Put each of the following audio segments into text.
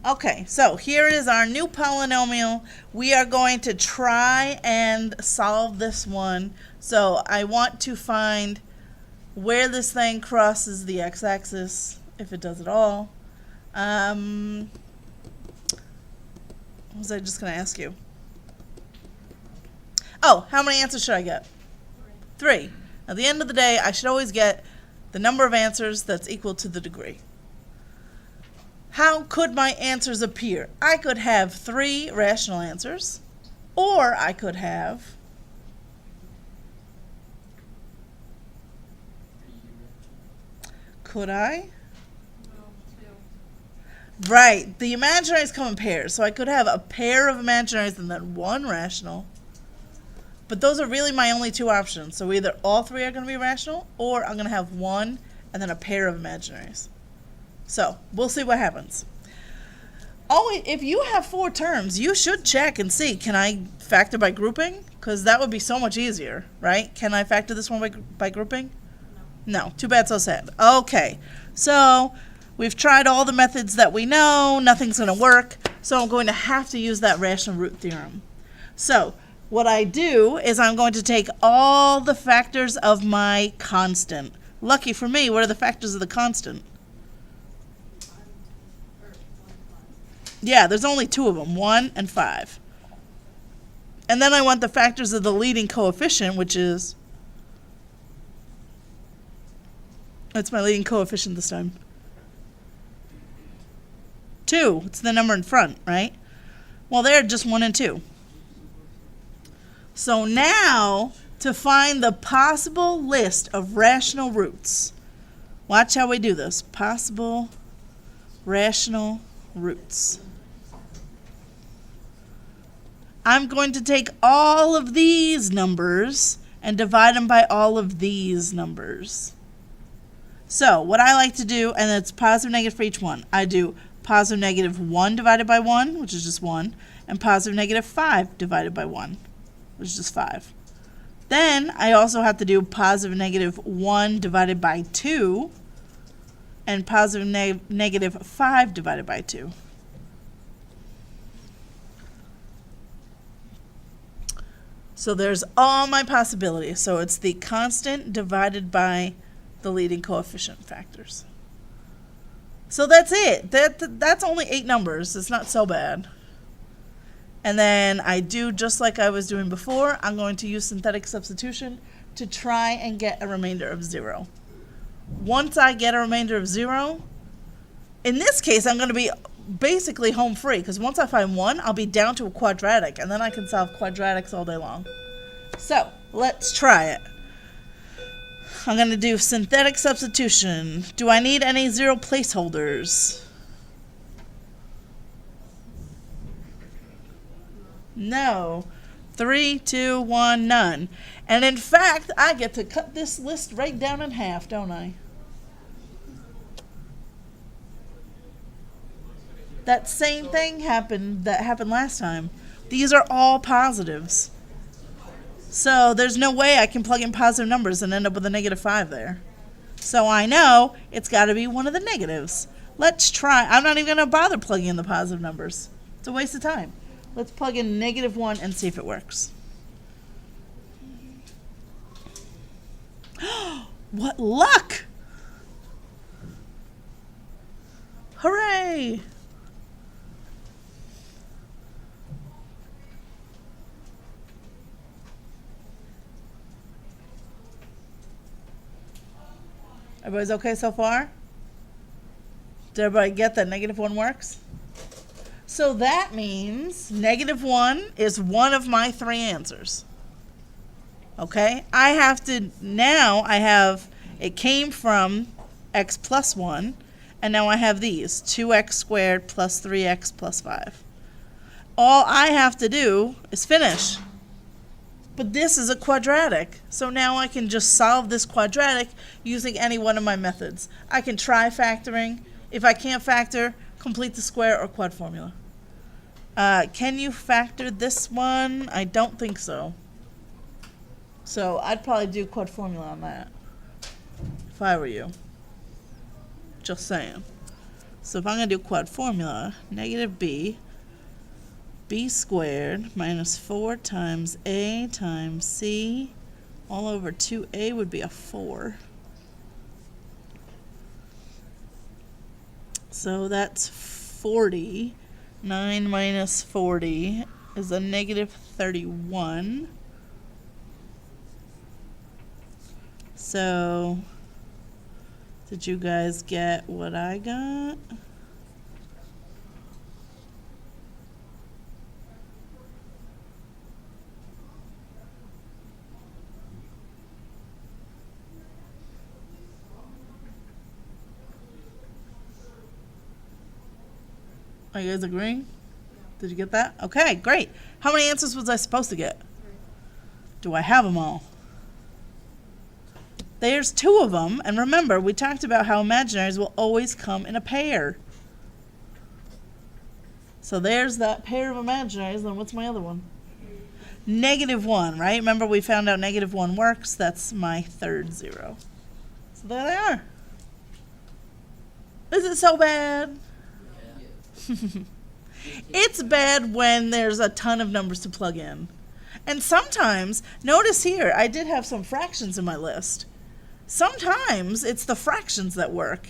Okay, so here is our new polynomial. We are going to try and solve this one. So I want to find where this thing crosses the x-axis, if it does at all. What was I just going to ask you? Oh, how many answers should I get? 3. At the end of the day, I should always get the number of answers that's equal to the degree. How could my answers appear? I could have 3 rational answers, or I could have Could I? Right, the imaginaries come in pairs, so I could have a pair of imaginaries and then 1 rational. But those are really my only 2 options. So either all 3 are going to be rational, or I'm going to have 1 and then a pair of imaginaries. So we'll see what happens. Always, if you have 4 terms, you should check and see, can I factor by grouping? Because that would be so much easier, right? Can I factor this one by grouping? No. Too bad, so sad. Okay, so we've tried all the methods that we know. Nothing's going to work. So I'm going to have to use that rational root theorem. So what I do is I'm going to take all the factors of my constant. Lucky for me, what are the factors of the constant? Yeah, there's only 2 of them, 1 and 5. And then I want the factors of the leading coefficient, which is, that's my leading coefficient this time. 2, it's the number in front, right? Well, they're just 1 and 2. So now, to find the possible list of rational roots, watch how we do this. Possible rational roots. I'm going to take all of these numbers and divide them by all of these numbers. So what I like to do, and it's positive, negative for each one, I do positive, negative 1 divided by 1, which is just 1, and positive, negative 5 divided by 1, which is just 5. Then I also have to do positive, negative 1 divided by 2, and positive, negative 5 divided by 2. So there's all my possibilities. So it's the constant divided by the leading coefficient factors. So that's it. That's only 8 numbers. It's not so bad. And then I do just like I was doing before. I'm going to use synthetic substitution to try and get a remainder of 0. Once I get a remainder of 0, in this case I'm going to be basically home free, because once I find 1, I'll be down to a quadratic, and then I can solve quadratics all day long. So let's try it. I'm going to do synthetic substitution. Do I need any 0 placeholders? No. 3, 2, 1, none. And in fact, I get to cut this list right down in half, don't I? That same thing happened last time. These are all positives. So there's no way I can plug in positive numbers and end up with a negative 5 there. So I know it's got to be one of the negatives. Let's try. I'm not even going to bother plugging in the positive numbers. It's a waste of time. Let's plug in negative 1 and see if it works. What luck! Hooray! Everybody's okay so far? Did everybody get that negative 1 works? So that means negative 1 is one of my 3 answers. Okay? It came from x plus 1, and now I have these, 2x squared plus 3x plus 5. All I have to do is finish. But this is a quadratic, so now I can just solve this quadratic using any one of my methods. I can try factoring. If I can't factor, complete the square or quad formula. Can you factor this one? I don't think so. So I'd probably do quad formula on that if I were you. Just saying. So if I'm going to do quad formula, negative b squared minus 4 times a times c all over 2a would be a 4. So that's 40. 9 minus 40 is a negative 31. So, did you guys get what I got? Are you guys agreeing? Did you get that? Okay, great. How many answers was I supposed to get? Do I have them all? There's 2 of them, and remember, we talked about how imaginaries will always come in a pair. So there's that pair of imaginaries, then what's my other one? Negative 1, right? Remember we found out negative 1 works, that's my third 0. So there they are. Is it so bad? Yeah. It's bad when there's a ton of numbers to plug in. And sometimes, notice here, I did have some fractions in my list. Sometimes it's the fractions that work.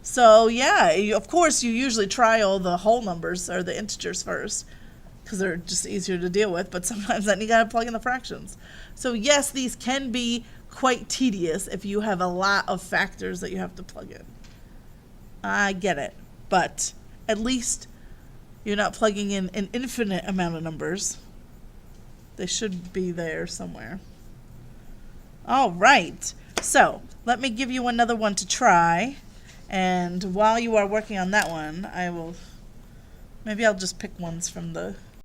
So yeah, of course you usually try all the whole numbers or the integers first because they're just easier to deal with, but sometimes then you gotta plug in the fractions. So yes, these can be quite tedious if you have a lot of factors that you have to plug in. I get it, but at least you're not plugging in an infinite amount of numbers. They should be there somewhere. All right. So let me give you another one to try, and while you are working on that one, maybe I'll just pick ones from the